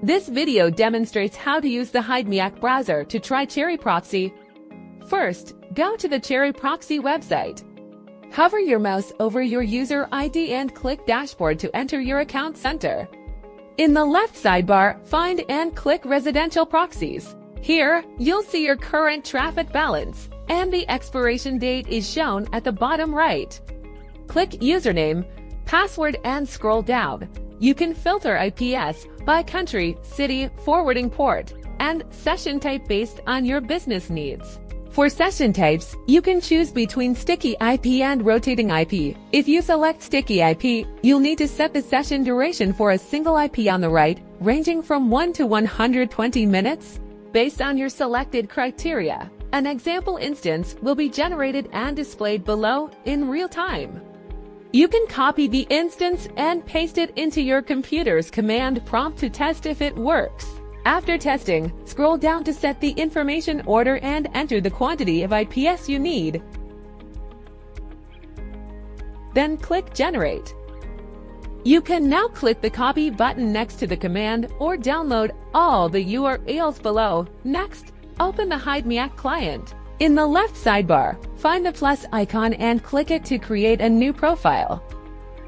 This video demonstrates how to use the Hidemyacc browser to try CherryProxy. First, go to the CherryProxy website. Hover your mouse over your user ID and click Dashboard to enter your account center. In the left sidebar, find and click Residential Proxies. Here, you'll see your current traffic balance, and the expiration date is shown at the bottom right. Click Username, Password and scroll down. You can filter IPs by country, city, forwarding port, and session type based on your business needs. For session types, you can choose between sticky IP and rotating IP. If you select sticky IP, you'll need to set the session duration for a single IP on the right, ranging from 1 to 120 minutes. Based on your selected criteria, an example instance will be generated and displayed below in real time. You can copy the instance and paste it into your computer's command prompt to test if it works. After testing, scroll down to set the information order and enter the quantity of IPs you need. Then click Generate. You can now click the copy button next to the command or download all the URLs below. Next, open the Hidemyacc client. In the left sidebar, find the plus icon and click it to create a new profile.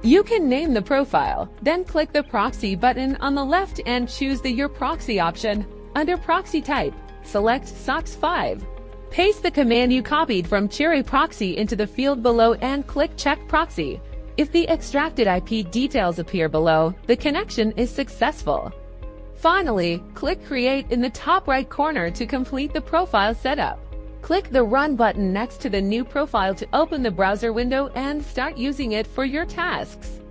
You can name the profile, then click the Proxy button on the left and choose Your Proxy option. Under Proxy Type, select SOCKS 5. Paste the command you copied from CherryProxy into the field below and click Check Proxy. If the extracted IP details appear below, the connection is successful. Finally, click Create in the top right corner to complete the profile setup. Click the Run button next to the new profile to open the browser window and start using it for your tasks.